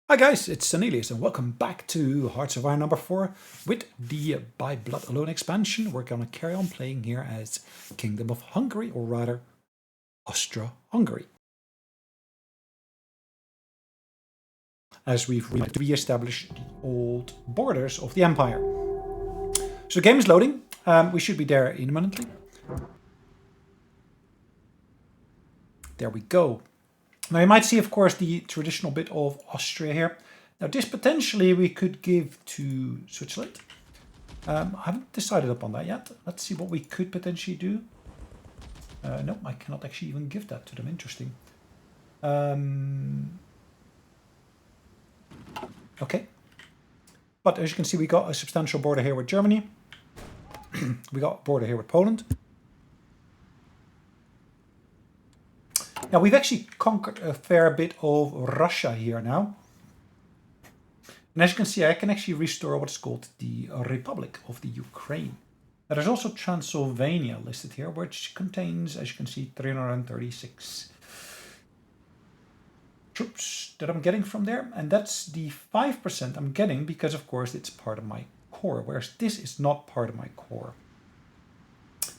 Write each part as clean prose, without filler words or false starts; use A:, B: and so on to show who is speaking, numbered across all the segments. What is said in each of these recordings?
A: Hi guys, it's Sonelias and welcome back to Hearts of Iron number 4 with the By Blood Alone expansion. We're going to carry on playing here as Kingdom of Hungary, or rather Austro-Hungary, as we've re-established the old borders of the Empire. So the game is loading. We should be there imminently. There we go. Now you might see, of course, the traditional bit of Austria here. Now this potentially we could give to Switzerland. I haven't decided upon that yet. Let's see what we could potentially do. No, I cannot actually even give that to them. Interesting. Okay. But as you can see, we got a substantial border here with Germany. We got a border here with Poland. Now we've actually conquered a fair bit of Russia here now. And as you can see, I can actually restore what's called the Republic of the Ukraine. Now, there's also Transylvania listed here, which contains, as you can see, 336 troops that I'm getting from there. And that's the 5% I'm getting because, of course, it's part of my core, whereas this is not part of my core.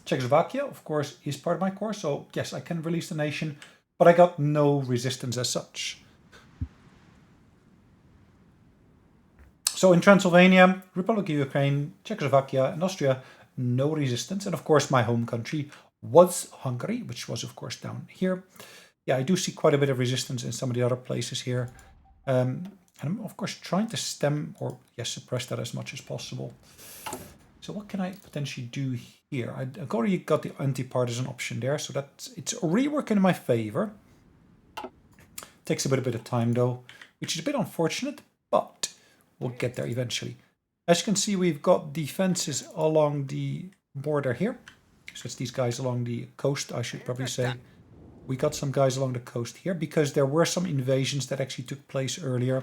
A: Czechoslovakia, of course, is part of my core. So, yes, I can release the nation, but I got no resistance as such. So in Transylvania, Republic of Ukraine, Czechoslovakia, and Austria, no resistance. And of course, my home country was Hungary, which was, of course, down here. Yeah, I do see quite a bit of resistance in some of the other places here. And I'm, of course, trying to stem or, yes, suppress that as much as possible. So what can I potentially do here? I've already got the anti-partisan option there, so it's already working in my favor. Takes a bit of time, though, which is a bit unfortunate, but we'll get there eventually. As you can see, we've got defenses along the border here. So it's these guys along the coast, I should probably say. We got some guys along the coast here because there were some invasions that actually took place earlier.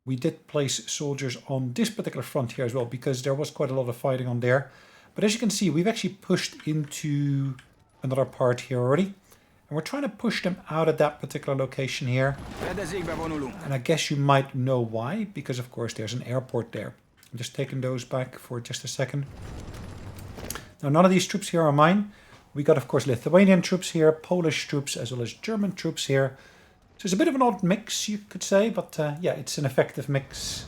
A: We did place soldiers on this particular front here as well because there was quite a lot of fighting on there. But as you can see, we've actually pushed into another part here already. And we're trying to push them out of that particular location here. And I guess you might know why, because of course there's an airport there. I'm just taking those back for just a second. Now none of these troops here are mine. We got, of course, Lithuanian troops here, Polish troops, as well as German troops here. So it's a bit of an odd mix, you could say, but yeah, it's an effective mix,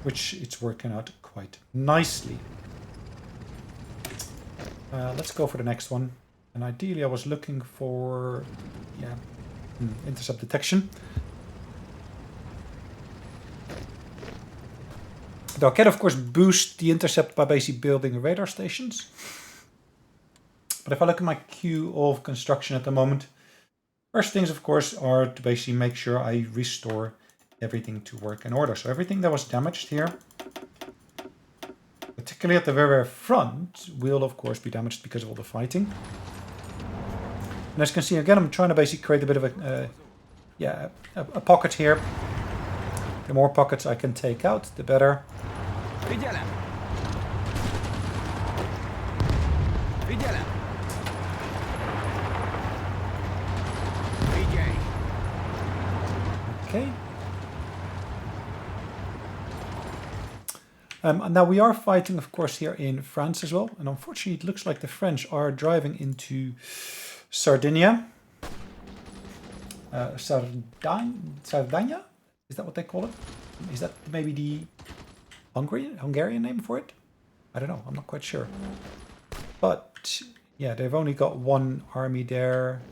A: which it's working out quite nicely. Let's go for the next one. And ideally, I was looking for, yeah, intercept detection. Now, I can, of course, boost the intercept by basically building radar stations. But if I look at my queue of construction at the moment, first things, of course, are to basically make sure I restore everything to work in order. So everything that was damaged here, particularly at the very front, will, of course, be damaged because of all the fighting. And as you can see, again, I'm trying to basically create a bit of a pocket here. The more pockets I can take out, the better. Okay. And now we are fighting, of course, here in France as well. And unfortunately, it looks like the French are driving into Sardinia. Sardinia? Is that what they call it? Is that maybe the Hungarian name for it? I don't know. I'm not quite sure. But yeah, they've only got one army there.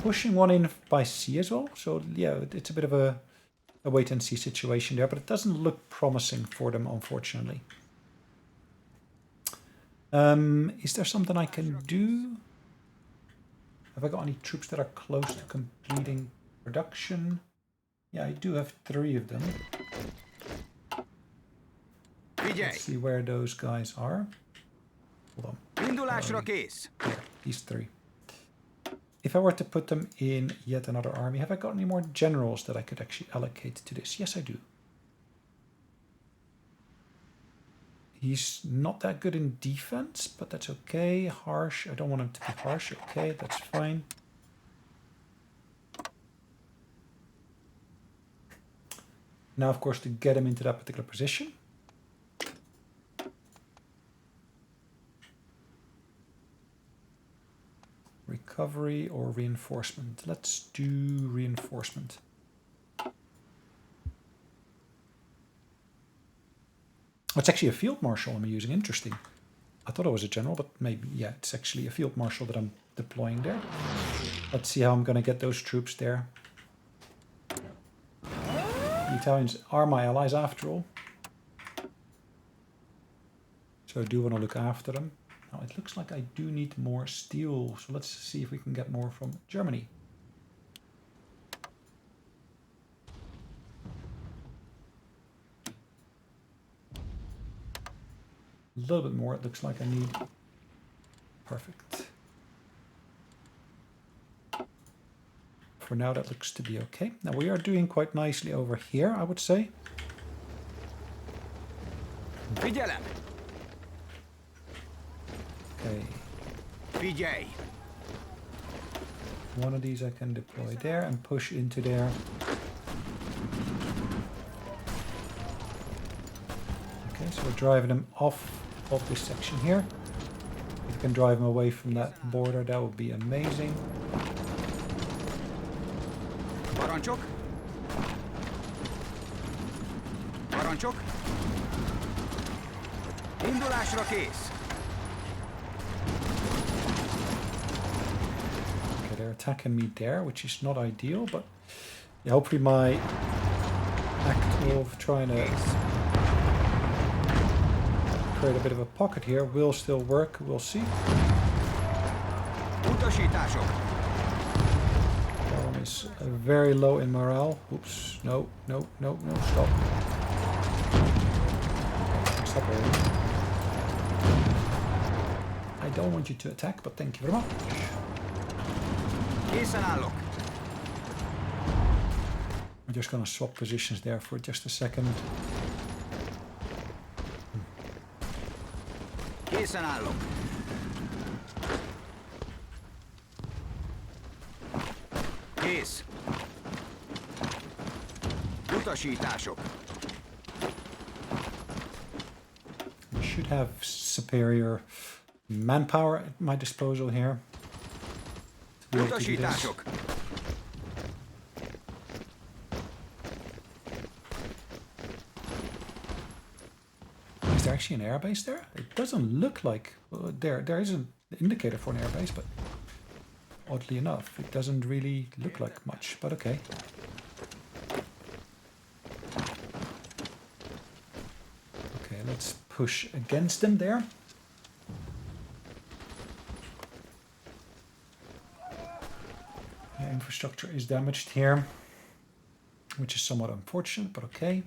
A: Pushing one in by sea as well. So yeah, it's a bit of a wait and see situation there, but it doesn't look promising for them, unfortunately. Is there something I can do? Have I got any troops that are close to completing production? Yeah, I do have 3 of them. Let's see where those guys are. Hold on. Here, these 3. If I were to put them in yet another army, have I got any more generals that I could actually allocate to this? Yes, I do. He's not that good in defense, but that's okay. Harsh. I don't want him to be harsh. Okay, that's fine. Now, of course, to get him into that particular position. Recovery or reinforcement? Let's do reinforcement. It's actually a field marshal I'm using. Interesting. I thought it was a general, but maybe, yeah, it's actually a field marshal that I'm deploying there. Let's see how I'm going to get those troops there. The Italians are my allies after all. So I do want to look after them. Now it looks like I do need more steel. So let's see if we can get more from Germany. A little bit more, it looks like I need. Perfect. For now, that looks to be okay. Now we are doing quite nicely over here, I would say.
B: Figyelem!
A: Okay. One of these I can deploy there and push into there. Okay, so we're driving them off of this section here. If we can drive them away from that border, that would be amazing.
B: Parancsok! Parancsok! Indulásra kész!
A: Okay, they're attacking me there, which is not ideal, but yeah, hopefully my act of trying to create a bit of a pocket here will still work. We'll see.
B: Utasítások!
A: That one is very low in morale. Oops, no, no, no, no, stop. Stop already. I don't want you to attack, but thank you very much.
B: Készen állok!
A: I'm just gonna swap positions there for just a second.
B: Készen állok! Kész! Utasítások!
A: I should have superior manpower at my disposal here. To be able to do this.
B: Utasítások!
A: Is there actually an airbase there? It doesn't look like there is an indicator for an airbase, but oddly enough, it doesn't really look like much. But okay. Okay, let's push against them there. Yeah, infrastructure is damaged here, which is somewhat unfortunate, but okay.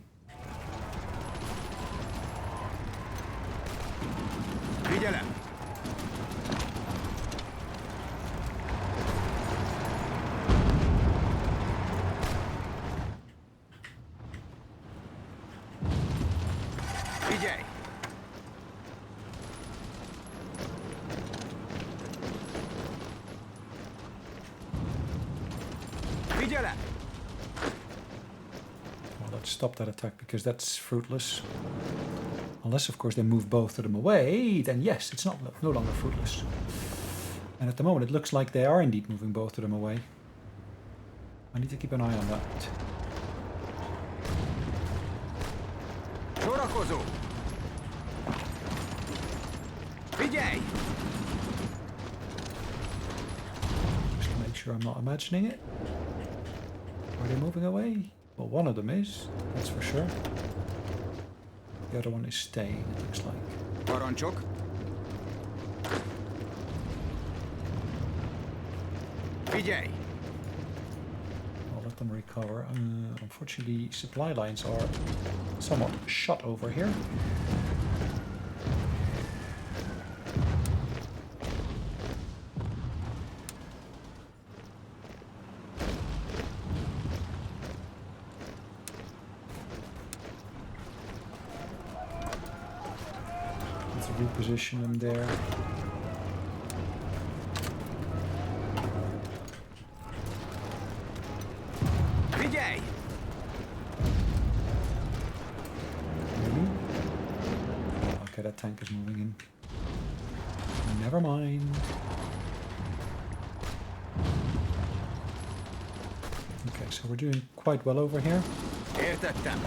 B: Figyelem! Figyelj! Figyelem!
A: Well, let's stop that attack because that's fruitless. Unless, of course, they move both of them away, then yes, it's no longer fruitless. And at the moment, it looks like they are indeed moving both of them away. I need to keep an eye on that.
B: Sorakozó! Figyelj!
A: Just to make sure I'm not imagining it. Are they moving away? Well, one of them is, that's for sure. The other one is staying, it looks like.
B: Parancsok! Figyelj!
A: I'll let them recover. Unfortunately, supply lines are somewhat shut over here. Let's reposition them there.
B: Figyelj!
A: that tank is moving in. Never mind. Okay, so we're doing quite well over here.
B: Értettem.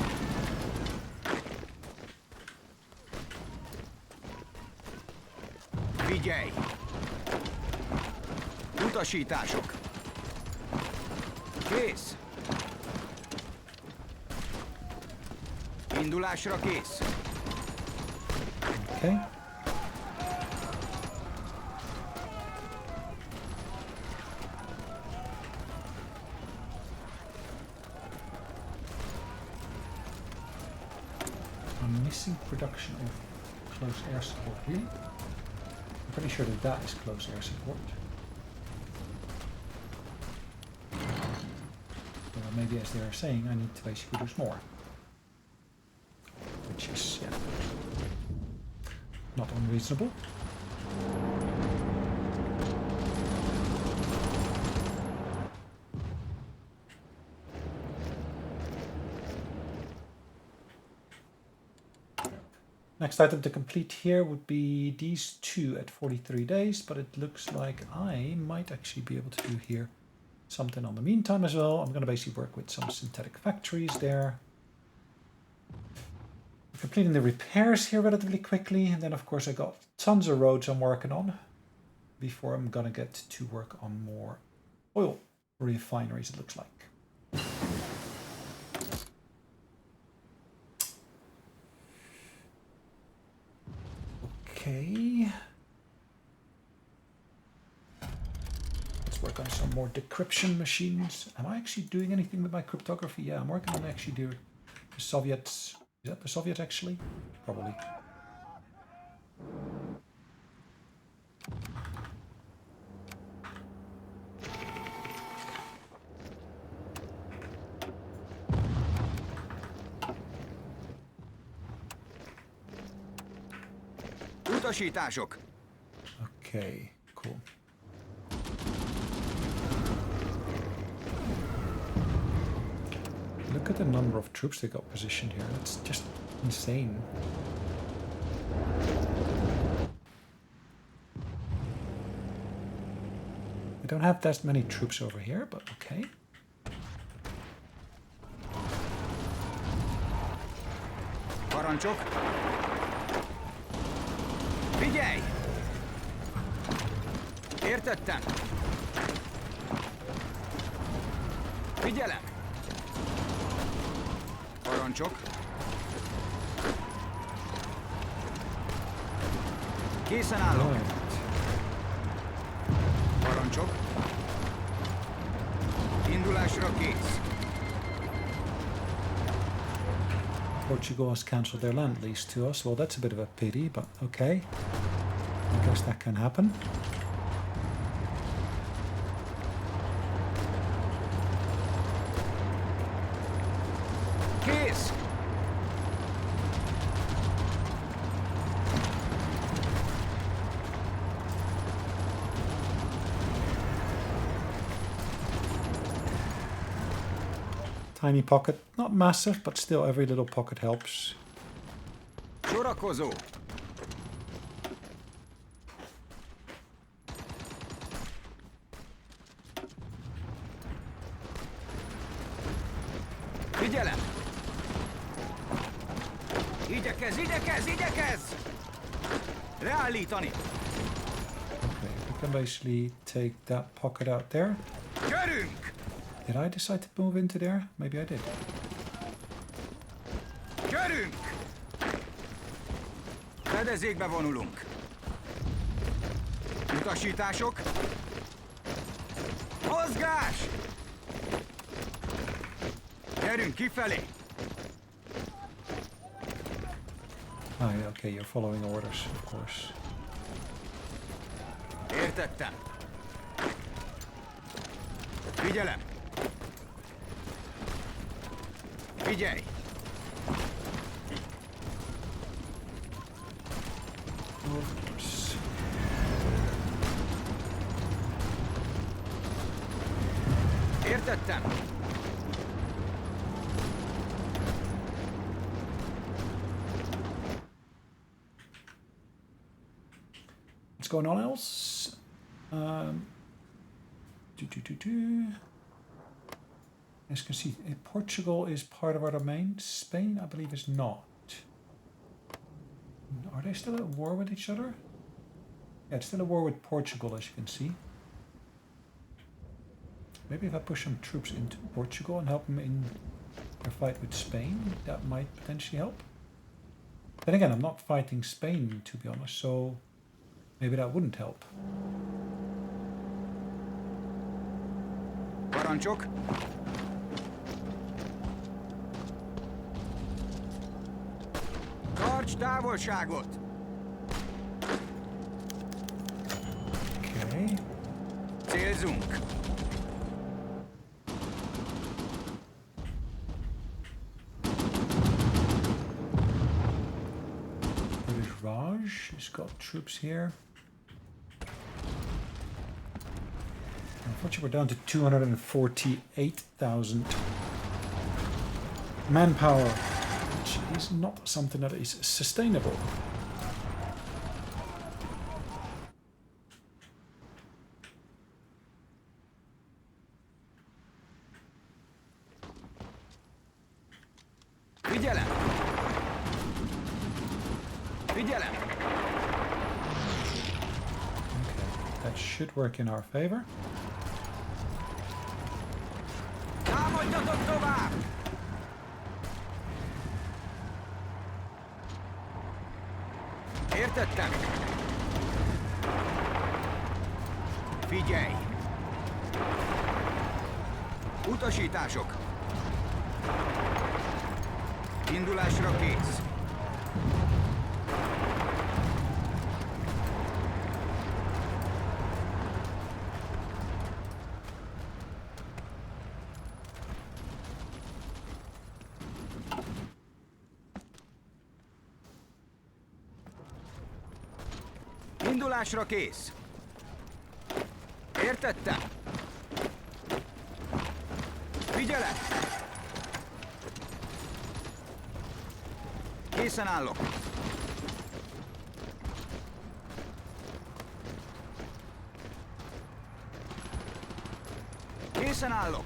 B: Figyelj! Utasítások! Kész! Indulásra kész!
A: Okay. I'm missing production of close air support, really? I'm pretty sure that that is close air support. Well, maybe as they are saying, I need to basically produce more. Which is, yeah, not unreasonable. Next item to complete here would be these two at 43 days, but it looks like I might actually be able to do here something on the meantime as well. I'm going to basically work with some synthetic factories there. Completing the repairs here relatively quickly, and then of course I got tons of roads I'm working on before I'm going to get to work on more oil refineries, it looks like. Okay. Let's work on some more decryption machines. Am I actually doing anything with my cryptography? Yeah, I'm working on actually the Soviets. Is that the Soviets actually? Probably.
B: Utasítások!
A: Okay, cool. Look at the number of troops they got positioned here. That's just insane. We don't have that many troops over here, but okay.
B: Parancsok! Figyelj! Értettem! Figyelem! Parancsok! Készen állok!
A: Right.
B: Parancsok! Indulásra kész!
A: Portugal has cancelled their land lease to us. Well, that's a bit of a pity, but okay. I guess that can happen.
B: Kész!
A: Tiny pocket, not massive, but still every little pocket helps.
B: Sorakozó! Figyelem! Igyekez, igyekez, igyekez! Leállítani!
A: Okay, we can basically take that pocket out there.
B: Gyerünk!
A: Did I decide to move into there? Maybe I did.
B: Gyerünk! Fedezékbe vonulunk. Utasítások! Mozgás! Gyerünk kifelé!
A: Ah, yeah, okay, you're following orders, of course.
B: Értettem. Figyelem! Figyelj!
A: Oops.
B: Értettem.
A: going on else? As you can see, Portugal is part of our domain. Spain, I believe, is not. Are they still at war with each other? Yeah, it's still at war with Portugal, as you can see. Maybe if I push some troops into Portugal and help them in their fight with Spain, that might potentially help. Then again, I'm not fighting Spain, to be honest, so maybe that wouldn't help.
B: Parancsok. Tarts távolságot!
A: Okay.
B: Célzunk!
A: British Raj has got troops here. Unfortunately, we're down to 248,000 manpower, which is not something that is sustainable.
B: Figyelem! Figyelem!
A: Okay, that should work in our favor.
B: Támadjatok tovább! Értettem! Figyelj! Utasítások! Indulásra kész! Indulásra kész! Értettem! Figyelem! Készen állok! Készen állok!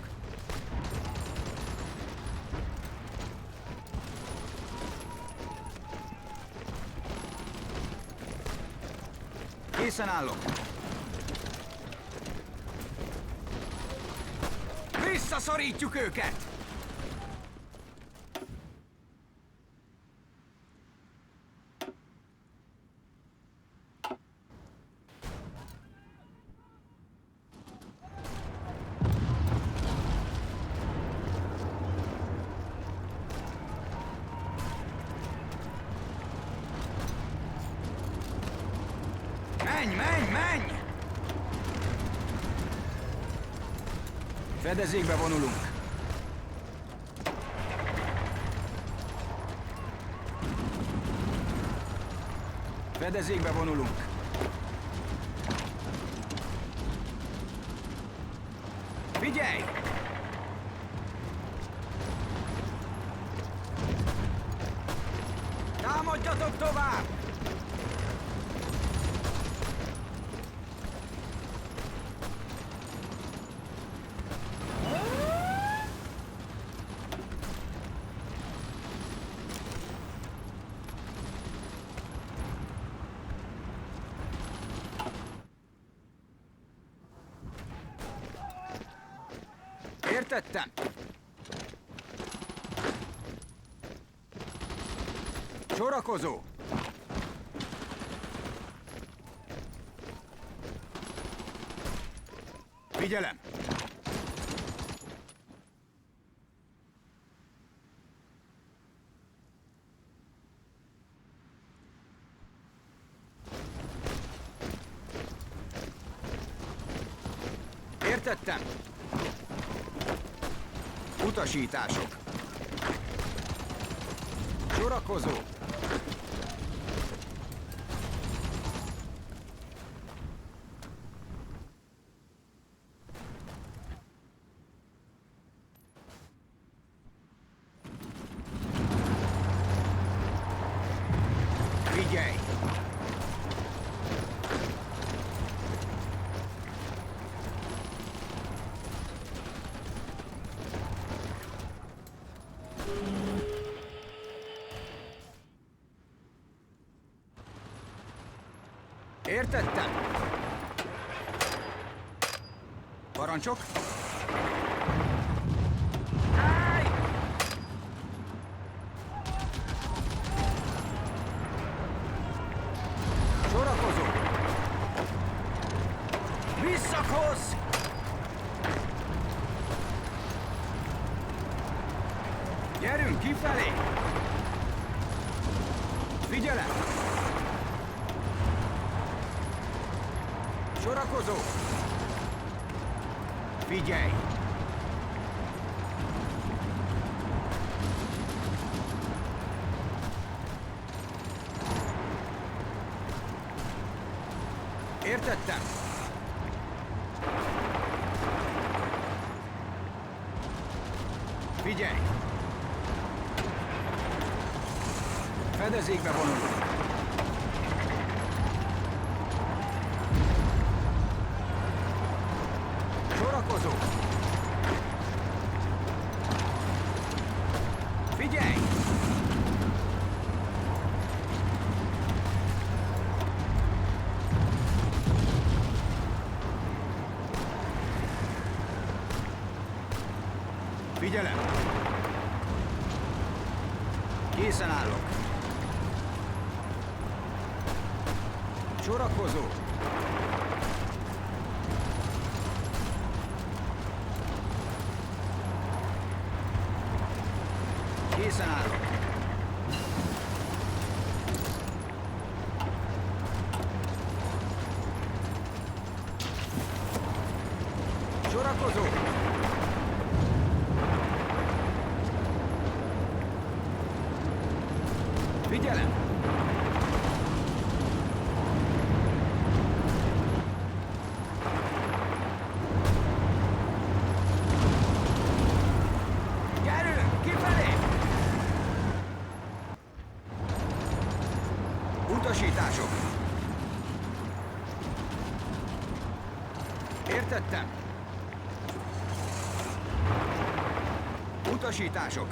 B: Készen állok! Visszaszorítjuk őket! Menj, menj, menj! Fedezékbe vonulunk. Fedezékbe vonulunk. Figyelj! Támadjatok tovább! Értettem! Sorakozó! Figyelem! Értettem! Utasítások! Sorakozó! Figyelj! Értettem. Parancsok. Állj! Sorakozó. Visszakosz! Gyerünk kifelé! Figyelem! Sorakozó! Figyelj! Értettem! Figyelj! Fedezékbe vonulunk! Sorakozó! Figyelj! Figyelem! Készen állok! Sorakozó! Készen állok! Sorakozó! Figyelem! Gyerünk! Kifelé! Utasítások! Értettem! Utasítások!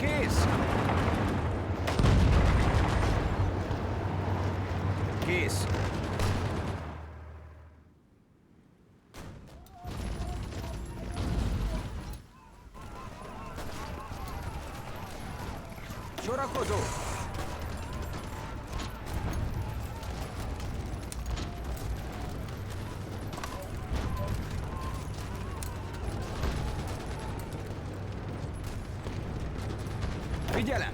B: Kész! Kész! Sorakozó! Figyelem!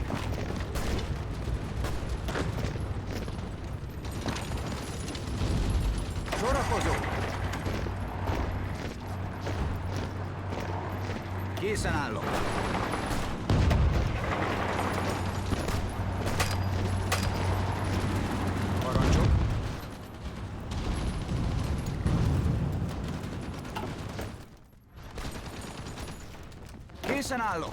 B: Sorakozó! Készen állok! Parancsok! Készen állok!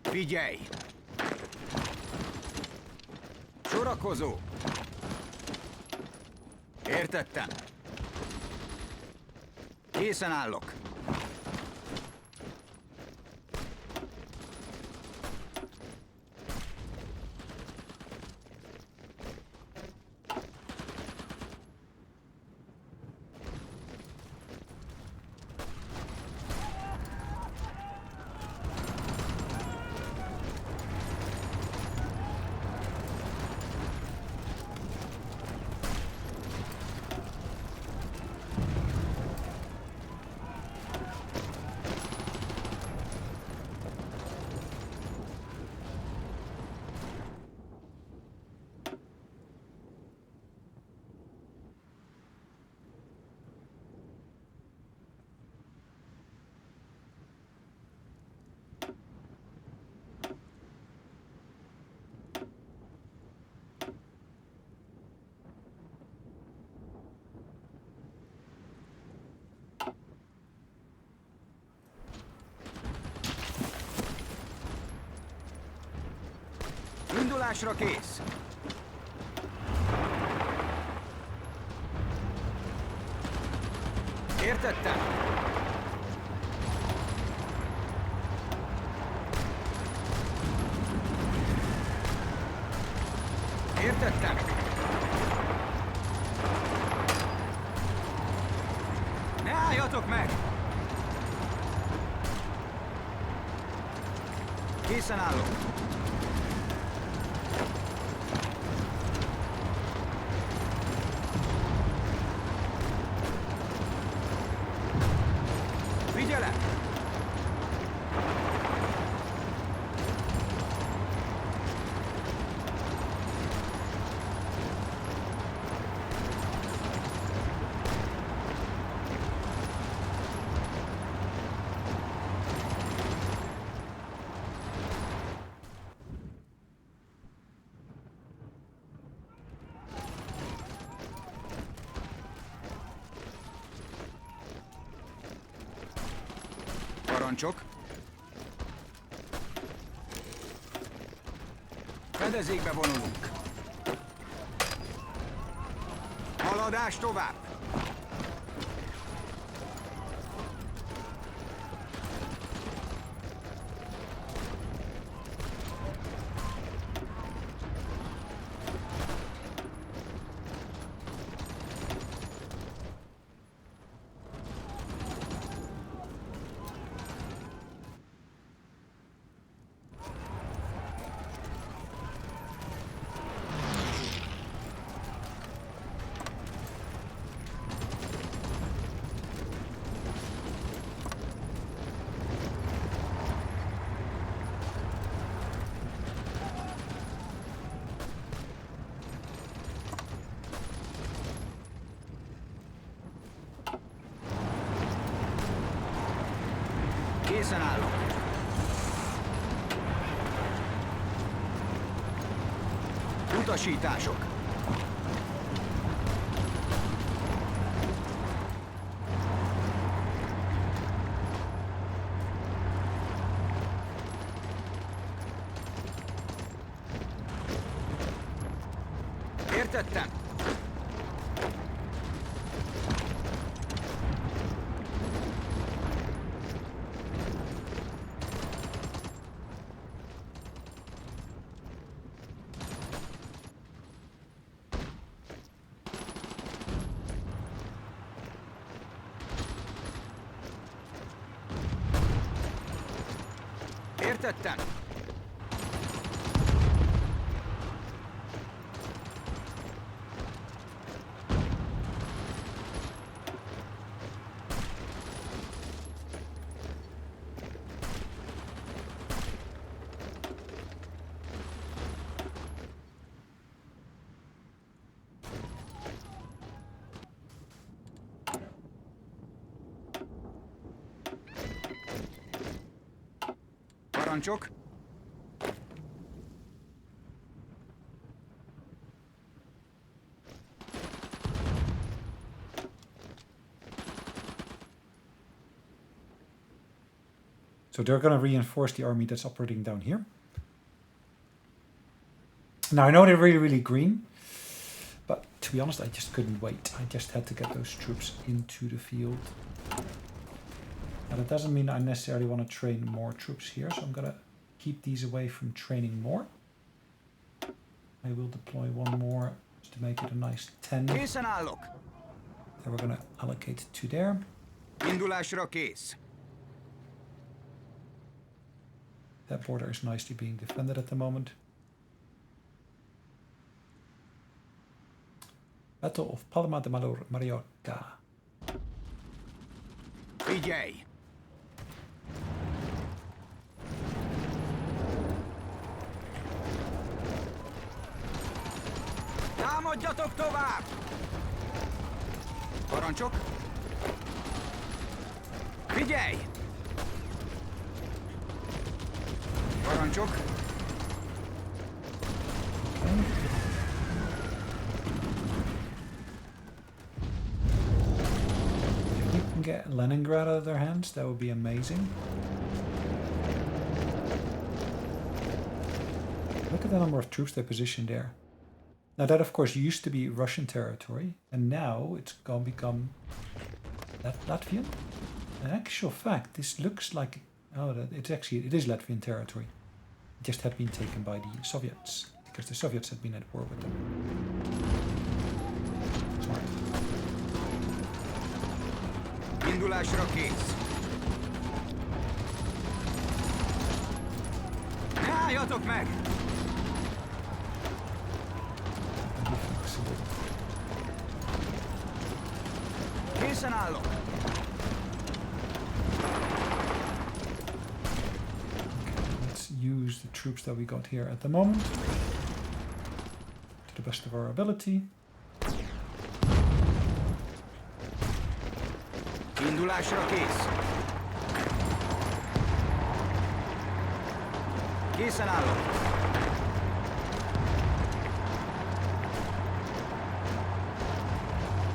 B: Figyelj! Sorakozó! Értettem. Készen állok. Indulásra kész! Értettem! Értettem! Ne álljatok meg! Készen állok! Figyelem! Parancsok. Fedezékbe vonulunk. Haladás tovább. Készen állok. Utasítások. Értettem. Értettem. Parancsok.
A: So they're going to reinforce the army that's operating down here. Now I know they're really, really green, but to be honest, I just couldn't wait. I just had to get those troops into the field. Now that doesn't mean I necessarily want to train more troops here, so I'm going to keep these away from training more. I will deploy one more just to make it a nice 10.
B: Készen állok.
A: Then we're going to allocate 2 there.
B: Indulásra kész.
A: That border is nicely being defended at the moment. Battle of Palma de Mallorca.
B: Figyelj! Támadjatok tovább! Parancsok! Figyelj! Parancsok!
A: If we can get Leningrad out of their hands, that would be amazing. Look at the number of troops they positioned there. Now that of course used to be Russian territory, and now it's gonna become Latvian. In actual fact, this looks like it is Latvian territory. It just had been taken by the Soviets because the Soviets had been at war with them. Smart.
B: Indulásra kész. Ne álljatok meg! Készen állok.
A: Let's use the troops that we got here at the moment to the best of our ability.
B: Indulásra kész. Készen állok.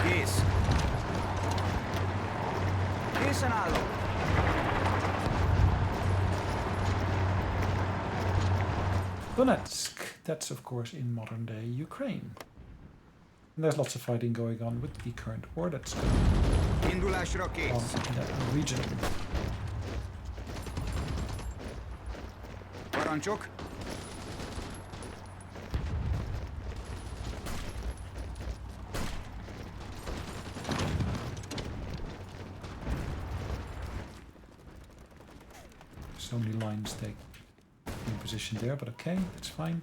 B: Kész. Készen állok.
A: Donetsk, that's of course in modern day Ukraine. And there's lots of fighting going on with the current war that's going
B: Indulásra
A: on
B: kész.
A: in that region.
B: Parancsok.
A: So many lines take in position there, but okay, that's fine.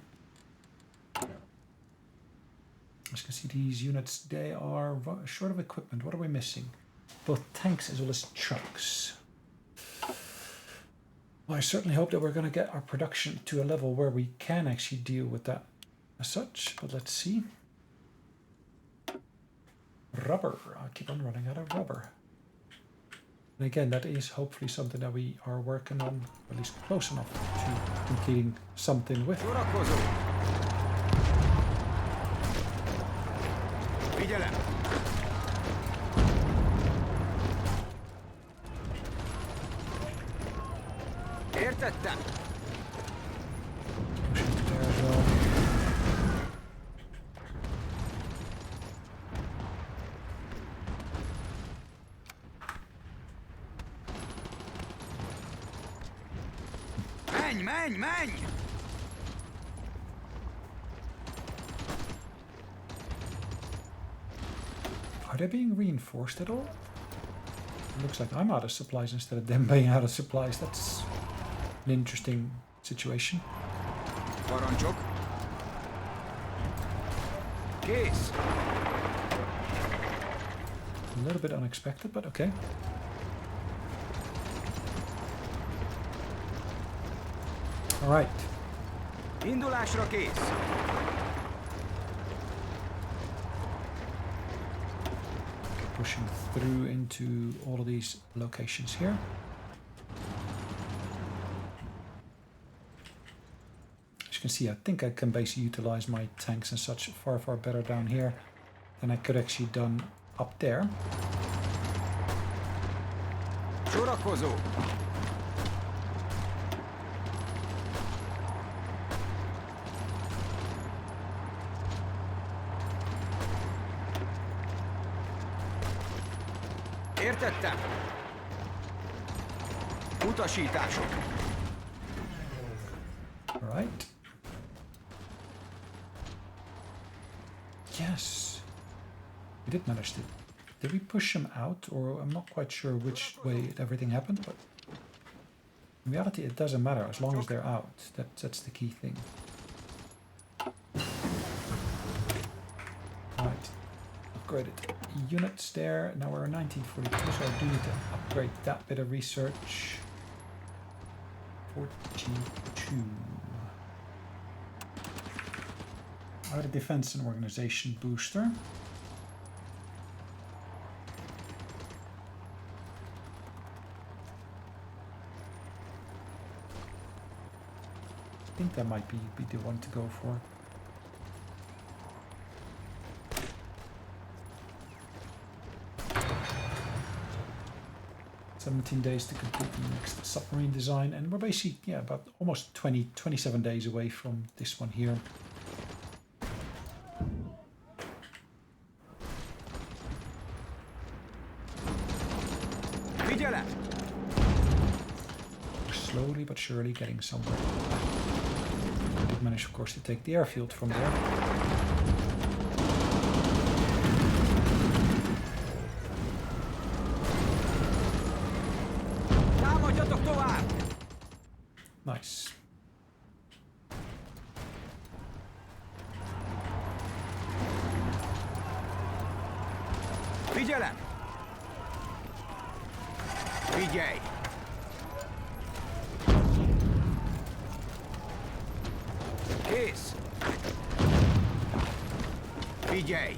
A: As you can see, these units, they are short of equipment. What are we missing? Both tanks as well as trucks. Well, I certainly hope that we're going to get our production to a level where we can actually deal with that as such, but let's see. Rubber. I keep on running out of rubber. And again, that is hopefully something that we are working on, at least close enough to completing something with.
B: Sorakozó. Figyelem. Értettem.
A: Pushing to there as well.
B: Menj, menj, menj!
A: Are they being reinforced at all? It looks like I'm out of supplies instead of them being out of supplies. That's an interesting situation.
B: Parancsok. Kész.
A: A little bit unexpected, but okay. All right.
B: Indulásra kész.
A: Pushing through into all of these locations here. As you can see, I think I can basically utilize my tanks and such far, far better down here than I could actually done up there.
B: Sorakozó. Értettem. Utasítások.
A: Right. Yes. We did manage to. Did we push him out? Or I'm not quite sure which way everything happened, but in reality it doesn't matter as long as they're out. That's the key thing. Right. Upgraded units there. Now we're 1942, so I do need to upgrade that bit of research. 42. Our defense and organization booster. I think that might be the one to go for. "17 days to complete the next submarine design," and we're basically, yeah, about almost 27 days away from this one here.
B: Figyelem!
A: We're slowly but surely getting somewhere. We did manage, of course, to take the airfield from there.
B: Támadjatok tovább!
A: Nice.
B: Figyelem! Figyelj! Kész! Figyelj!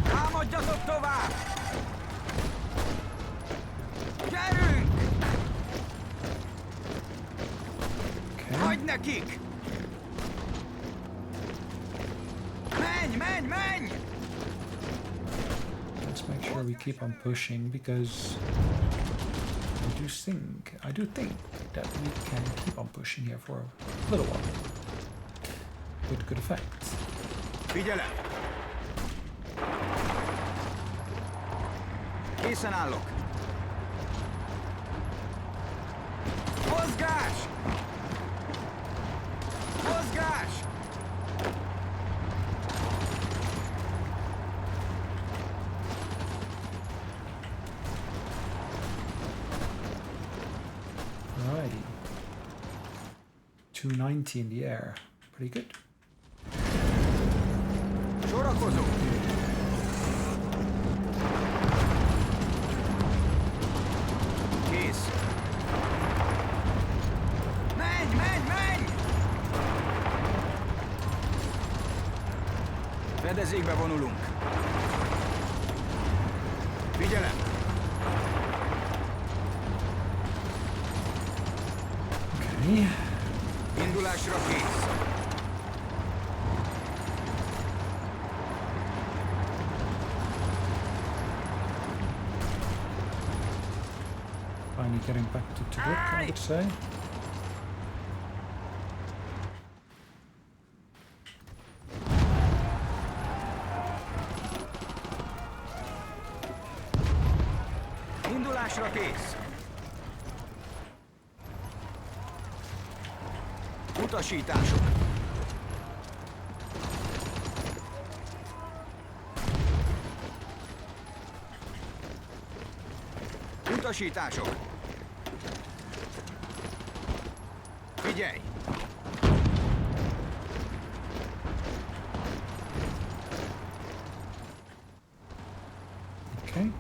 B: Támadjatok tovább! Gyerünk!
A: Okay.
B: Hagyd nekik! Menj, menj, menj!
A: Let's make sure we keep on pushing, because I do think that we can keep on pushing here for a little while. With good effect.
B: Figyelem! Készen állok! Mozgás! Mozgás!
A: Alrighty. 290 in the air. Pretty good.
B: Sorakozó! Kész! Menj, menj, menj! Fedezékbe vonulunk. Figyelem!
A: Okay.
B: Indulásra kész!
A: Finally getting back to work, I would say.
B: Indulásra kész! Utasítások! Utasítások! Figyelj!
A: Okay.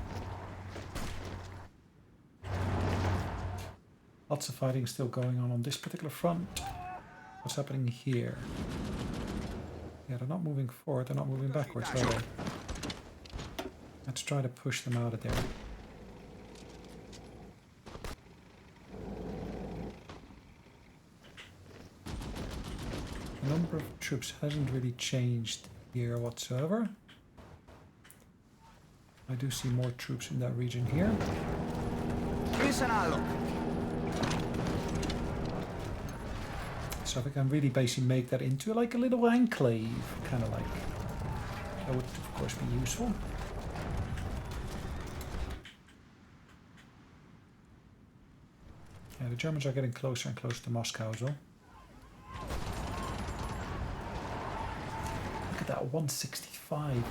A: Lots of fighting still going on this particular front. What's happening here? Yeah, they're not moving forward, they're not moving backwards, are they? Let's try to push them out of there. The number of troops hasn't really changed here whatsoever. I do see more troops in that region here.
B: Készen állok!
A: So if I can really basically make that into like a little enclave, kind of like, that would of course be useful. Yeah, the Germans are getting closer and closer to Moscow as well. Look at that, 165.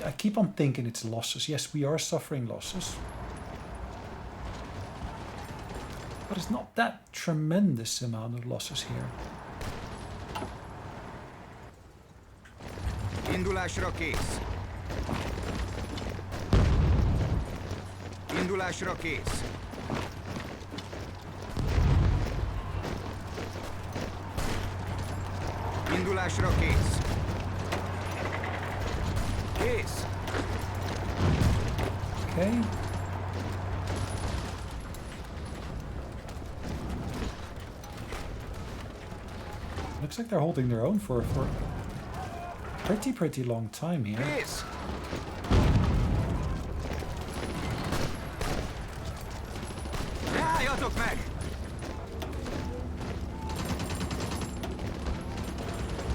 A: I keep on thinking it's losses. Yes, we are suffering losses. But it's not that tremendous amount of losses here.
B: Indulásra kész. Indulásra kész. Indulásra kész. Kész.
A: Okay. Looks like they're holding their own for pretty long time here.
B: Kész. Álljatok meg!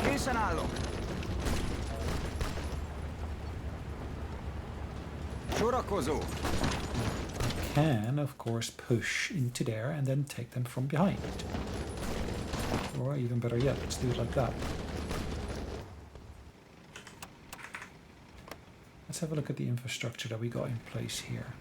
B: Készen állok. Sorakozó.
A: Can, of course, push into there and then take them from behind. Or even better yet, let's do it like that. Let's have a look at the infrastructure that we got in place here.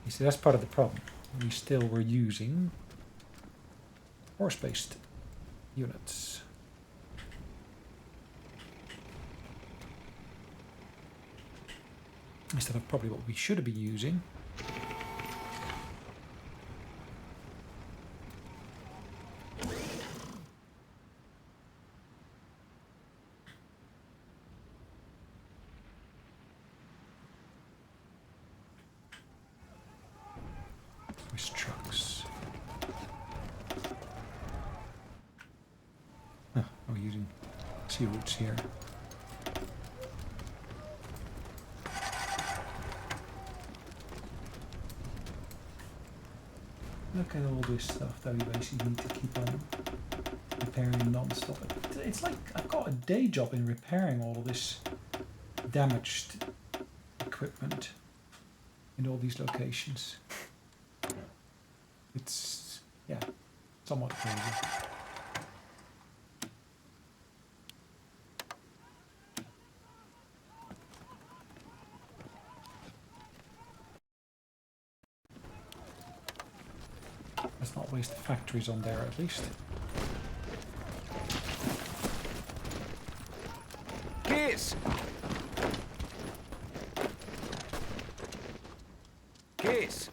A: You see, that's part of the problem. We still were using horse-based units. Instead of probably what we should be using. With trucks. Oh, we're using sea routes here. Look at all this stuff that we basically need to keep on repairing non-stop. It's like I've got a day job in repairing all of this damaged equipment in all these locations. It's, yeah, somewhat crazy. Let's not waste the factories on there at least.
B: Kész! Kész!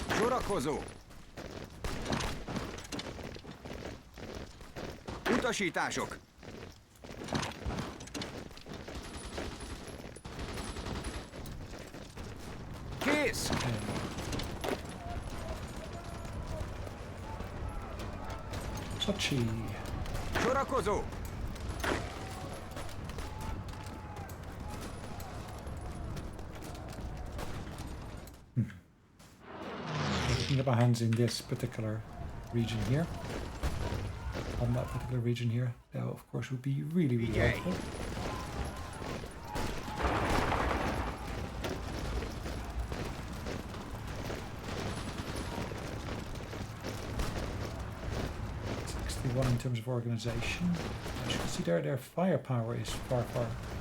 B: Sorakozó! Utasítások! Kész!
A: Sochi.
B: Sorakozó!
A: Get my hands in this particular region here. On that particular region here. That of course would be really helpful. In terms of organization, as you can see there, their firepower is far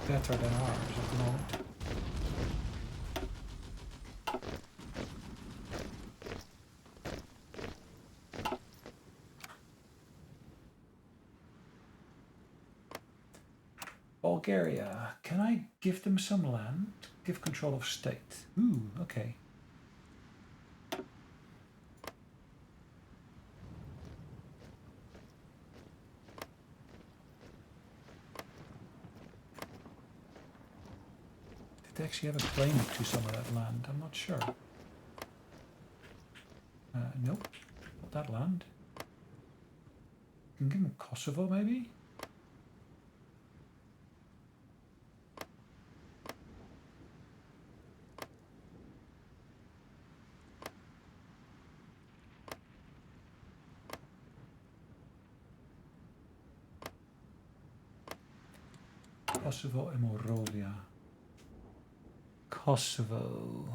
A: better than ours at the moment. Bulgaria, can I give them some land? Give control of state. Ooh, okay. They actually have a claim to some of that land, I'm not sure. Nope, not that land. Can give them Kosovo maybe? Kosovo and Moravia. Kosovo.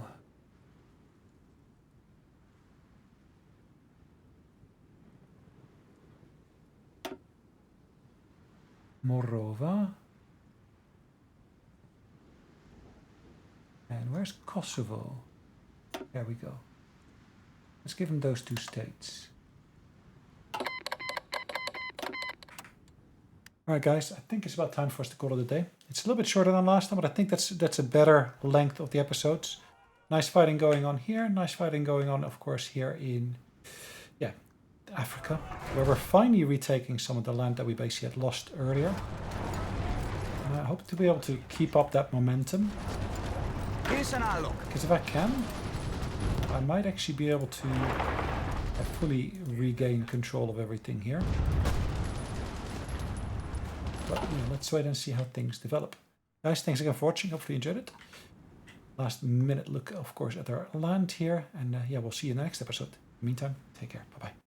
A: Morova. And where's Kosovo? There we go. Let's give them those two states. Alright guys, I think it's about time for us to call it a day. It's a little bit shorter than last time, but I think that's a better length of the episodes. Nice fighting going on here. Nice fighting going on, of course, here in Africa, where we're finally retaking some of the land that we basically had lost earlier. And I hope to be able to keep up that momentum. Because if I can, I might actually be able to fully regain control of everything here. But let's wait and see how things develop. Guys, thanks again for watching. Hopefully you enjoyed it. Last minute look, of course, at our land here. And we'll see you in the next episode. In the meantime, take care. Bye-bye.